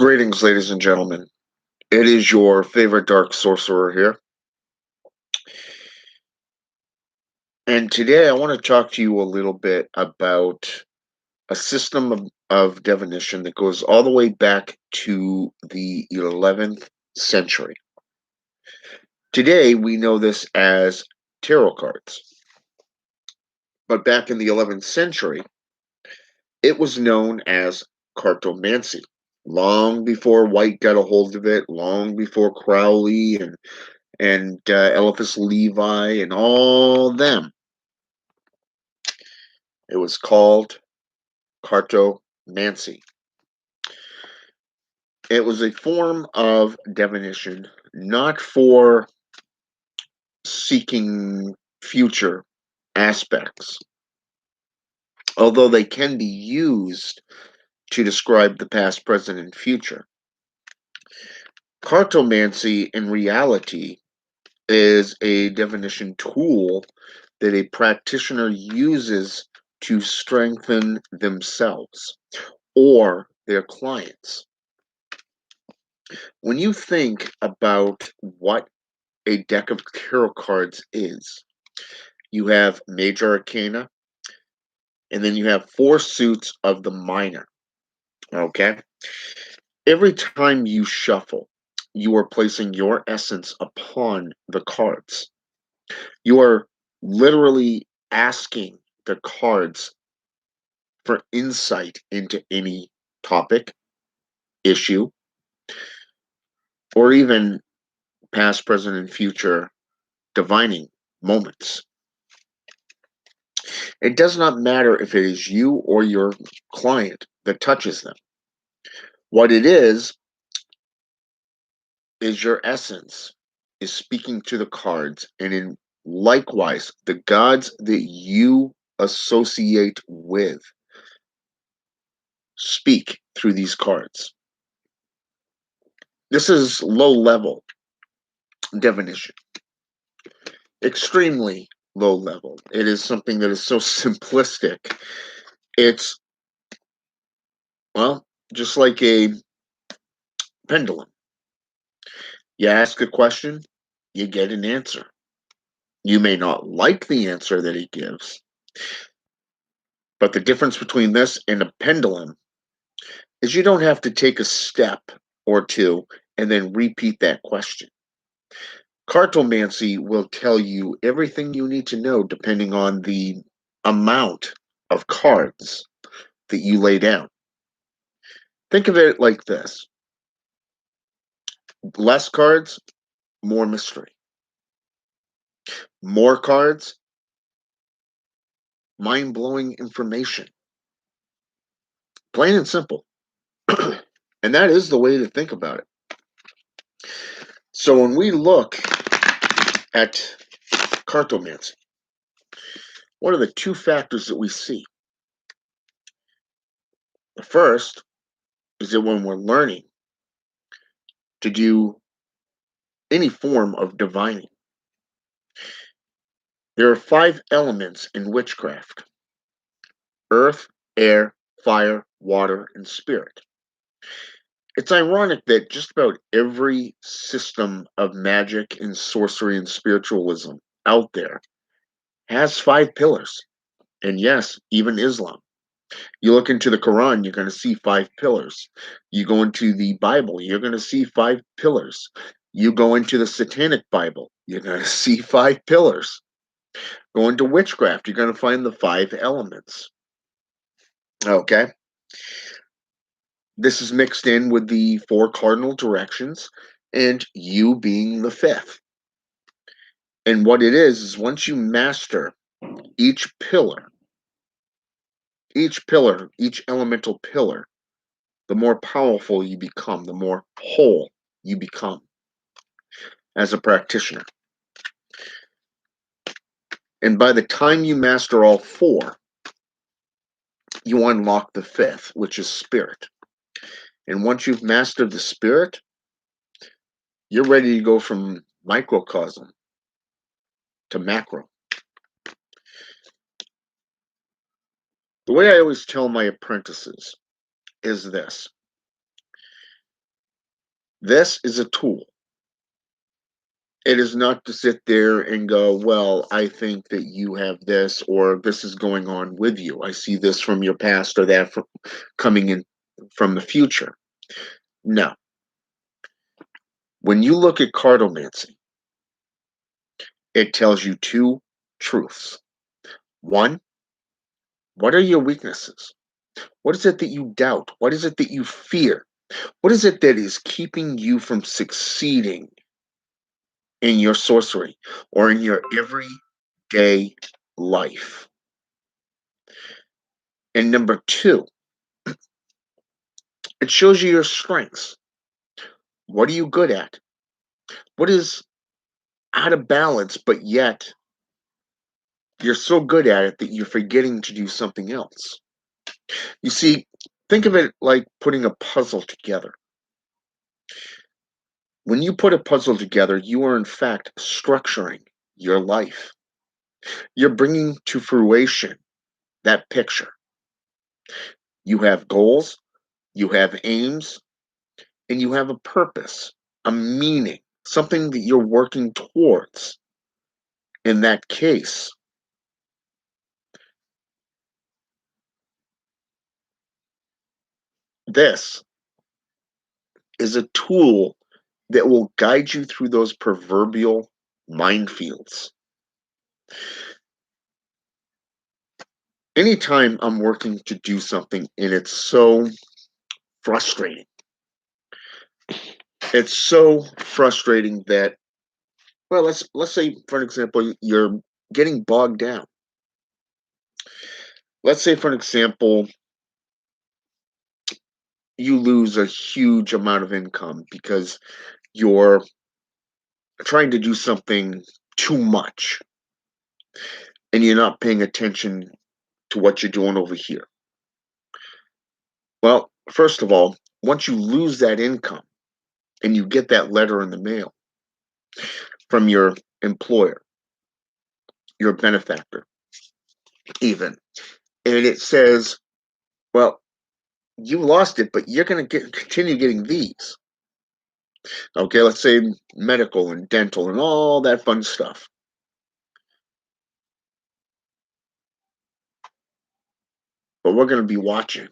Greetings, ladies and gentlemen. It is your favorite dark sorcerer here. And today I want to talk to you a little bit about a system of divination that goes all the way back to the 11th century. Today we know this as tarot cards. But back in the 11th century, it was known as cartomancy. Long before White got a hold of it, long before Crowley and Eliphas Levi and all them. It was called Cartomancy. It was a form of divination, not for seeking future aspects, although they can be used to describe the past, present, and future. Cartomancy, in reality, is a divination tool that a practitioner uses to strengthen themselves or their clients. When you think about what a deck of tarot cards is, you have major arcana, and then you have four suits of the minor. Okay? Every time you shuffle, you are placing your essence upon the cards. You are literally asking the cards for insight into any topic, issue, or even past, present, and future divining moments. It does not matter if it is you or your client that touches them. What it is your essence is speaking to the cards, and in likewise the gods that you associate with speak through these cards. This is low level divination, extremely low level. It is something that is so simplistic. It's, well, just like a pendulum. You ask a question, you get an answer. You may not like the answer that he gives, but the difference between this and a pendulum is you don't have to take a step or two and then repeat that question. Cartomancy will tell you everything you need to know depending on the amount of cards that you lay down. Think of it like this: less cards, more mystery. More cards, mind blowing information. Plain and simple. And that is the way to think about it. So when we look at cartomancy, what are the two factors that we see? The first is that when we're learning to do any form of divining, there are 5 elements in witchcraft: earth, air, fire, water, and spirit. It's ironic that just about every system of magic and sorcery and spiritualism out there has 5 pillars. And yes, even Islam. You look into the Quran, you're going to see 5 pillars. You go into the Bible, you're going to see 5 pillars. You go into the Satanic Bible, you're going to see 5 pillars. Go into witchcraft, you're going to find the 5 elements. Okay? This is mixed in with the 4 cardinal directions, and you being the 5th. And what it is once you master each pillar, each elemental pillar, the more powerful you become, the more whole you become as a practitioner. And by the time you master all 4, you unlock the 5th, which is spirit. And once you've mastered the spirit, you're ready to go from microcosm to macro. The way I always tell my apprentices is this: This is a tool. It is not to sit there and go, well, I think that you have this, or this is going on with you. I see this from your past, or that from coming in from the future. No. When you look at cartomancy, it tells you two truths. One, what are your weaknesses? What is it that you doubt? What is it that you fear? What is it that is keeping you from succeeding in your sorcery or in your everyday life? And number two, it shows you your strengths. What are you good at? What is out of balance, but yet you're so good at it that you're forgetting to do something else? You see, think of it like putting a puzzle together. When you put a puzzle together, you are in fact structuring your life. You're bringing to fruition that picture. You have goals, you have aims, and you have a purpose, a meaning, something that you're working towards. In that case, this is a tool that will guide you through those proverbial minefields. Anytime I'm working to do something and it's so frustrating, it's so frustrating that, well, let's say for an example, you're getting bogged down. Let's say for an example, you lose a huge amount of income because you're trying to do something too much and you're not paying attention to what you're doing over here. Well, first of all, once you lose that income and you get that letter in the mail from your employer, your benefactor, even, and it says, well, you lost it, but you're going to continue getting these. Okay, let's say medical and dental and all that fun stuff. But we're going to be watching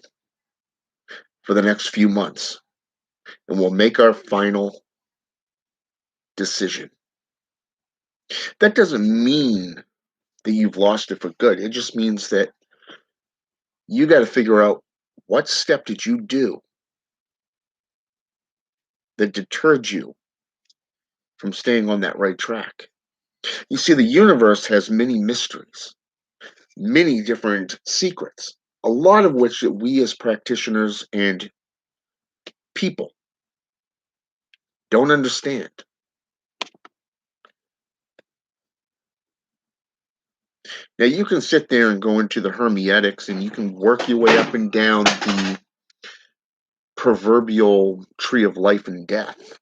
for the next few months and we'll make our final decision. That doesn't mean that you've lost it for good. It just means that you got to figure out what step did you do that deterred you from staying on that right track. You see, the universe has many mysteries, many different secrets, a lot of which that we as practitioners and people don't understand. Now, you can sit there and go into the Hermeatics and you can work your way up and down the proverbial tree of life and death.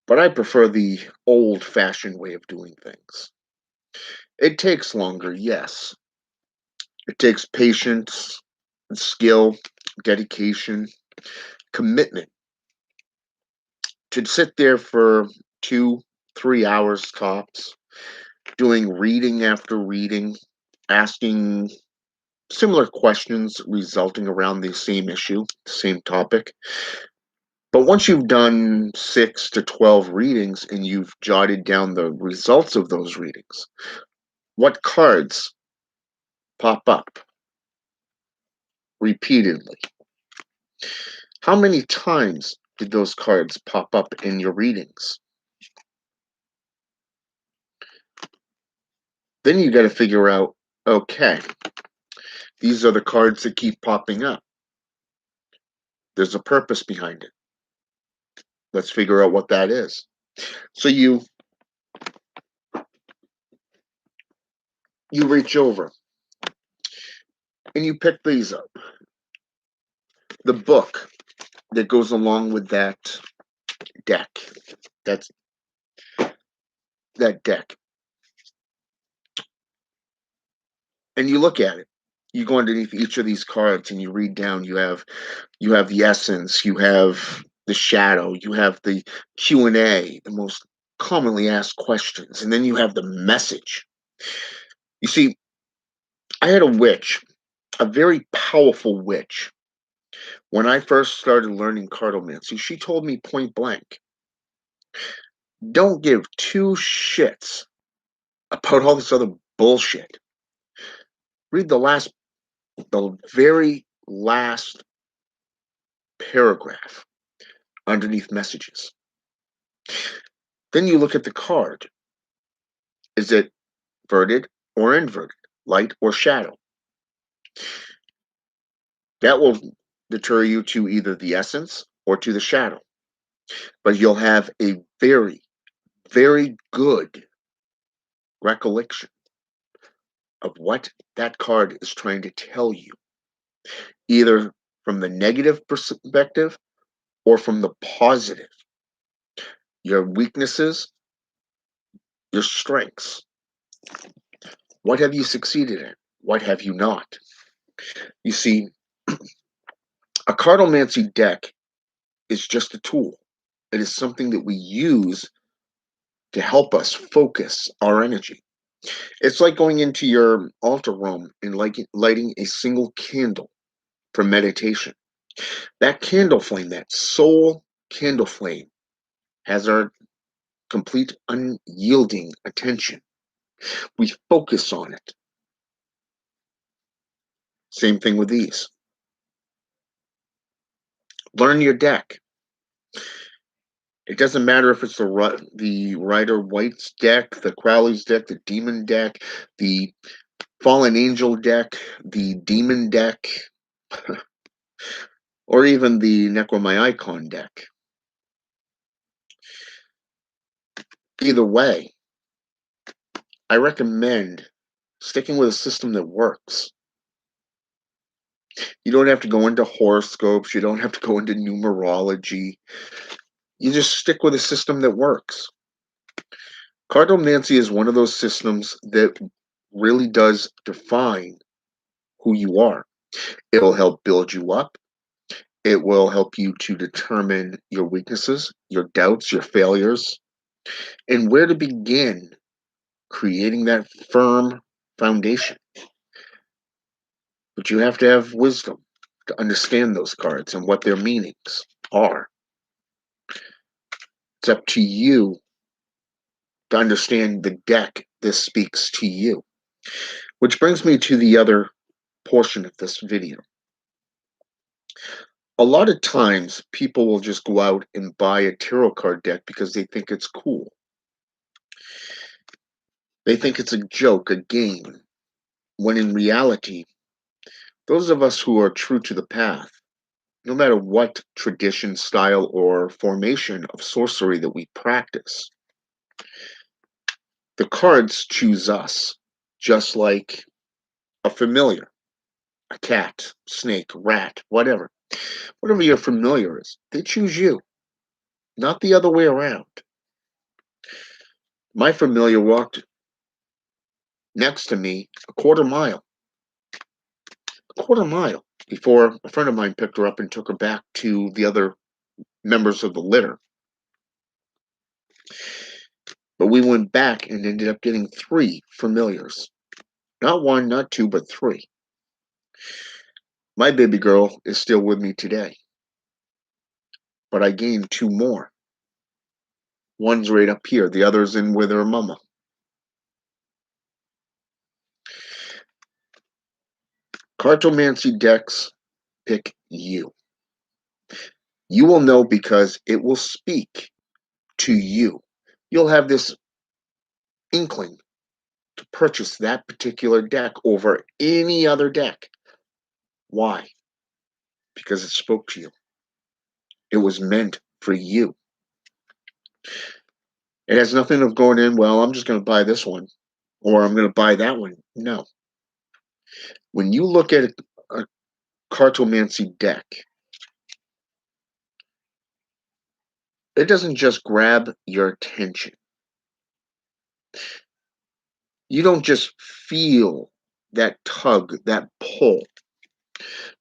But I prefer the old fashioned way of doing things. It takes longer, yes. It takes patience, skill, dedication, commitment to sit there for 2, 3 hours tops, doing reading after reading, asking similar questions resulting around the same issue, same topic. But once you've done 6 to 12 readings and you've jotted down the results of those readings, what cards pop up repeatedly? How many times did those cards pop up in your readings? Then you got to figure out, okay, these are the cards that keep popping up. There's a purpose behind it. Let's figure out what that is. So you reach over and you pick these up. The book that goes along with that deck. That's that deck. And you look at it You go underneath each of these cards and you read down. You have the essence, you have the shadow, you have the Q&A, the most commonly asked questions, and then you have the message. You see, I had a witch, a very powerful witch. When I first started learning cartomancy, she told me point blank, don't give two shits about all this other bullshit. Read the very last paragraph underneath messages. Then you look at the card. Is it verted or inverted, light or shadow? That will deter you to either the essence or to the shadow. But you'll have a very, very good recollection of what that card is trying to tell you, either from the negative perspective or from the positive. Your weaknesses, your strengths. What have you succeeded in? What have you not? You see, a cartomancy deck is just a tool. It is something that we use to help us focus our energy. It's like going into your altar room and lighting a single candle for meditation. That candle flame, that soul candle flame, has our complete unyielding attention. We focus on it. Same thing with these. Learn your deck. It doesn't matter if it's the Rider White's deck, the Crowley's deck, the Demon deck, the Fallen Angel deck, the Demon deck, or even the Necromyicon deck. Either way, I recommend sticking with a system that works. You don't have to go into horoscopes. You don't have to go into numerology. You just stick with a system that works. Cartomancy is one of those systems that really does define who you are. It'll help build you up. It will help you to determine your weaknesses, your doubts, your failures, and where to begin creating that firm foundation. But you have to have wisdom to understand those cards and what their meanings are. It's up to you to understand the deck this speaks to you. Which brings me to the other portion of this video. A lot of times, people will just go out and buy a tarot card deck because they think it's cool. They think it's a joke, a game, when in reality, those of us who are true to the path, no matter what tradition, style, or formation of sorcery that we practice, the cards choose us, just like a familiar, a cat, snake, rat, whatever. Whatever your familiar is, they choose you, not the other way around. My familiar walked next to me a quarter mile before a friend of mine picked her up and took her back to the other members of the litter. But we went back and ended up getting 3 familiars. Not 1, not 2, but 3. My baby girl is still with me today. But I gained 2 more. One's right up here. The other's in with her mama. Cartomancy decks pick you. You will know because it will speak to you. You'll have this inkling to purchase that particular deck over any other deck. Why? Because it spoke to you. It was meant for you. It has nothing of going in, well, I'm just going to buy this one or I'm going to buy that one. No. When you look at a cartomancy deck, it doesn't just grab your attention. You don't just feel that tug, that pull.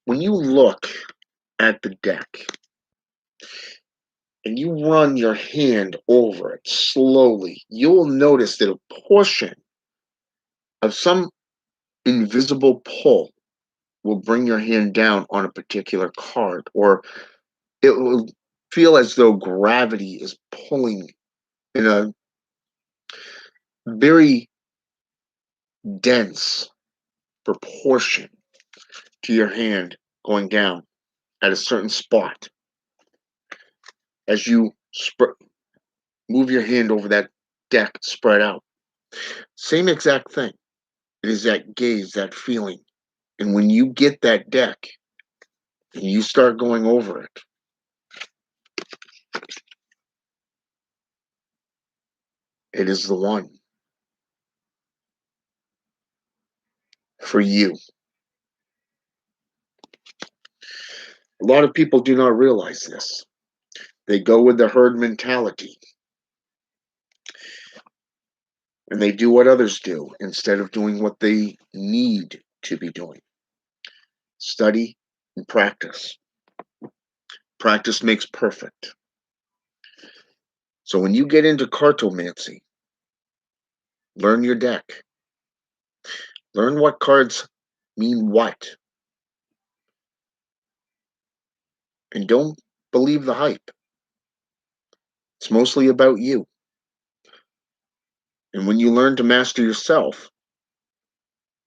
When you look at the deck and you run your hand over it slowly, you'll notice that a portion of some invisible pull will bring your hand down on a particular card, or it will feel as though gravity is pulling in a very dense proportion to your hand going down at a certain spot. As you move your hand over that deck spread out, same exact thing. It is that gaze, that feeling. And when you get that deck and you start going over it, it is the one for you. A lot of people do not realize this. They go with the herd mentality and they do what others do instead of doing what they need to be doing. Study and practice. Practice makes perfect. So when you get into cartomancy, learn your deck. Learn what cards mean what. And don't believe the hype. It's mostly about you. And when you learn to master yourself,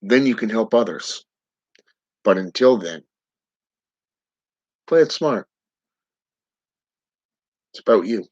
then you can help others. But until then, play it smart. It's about you.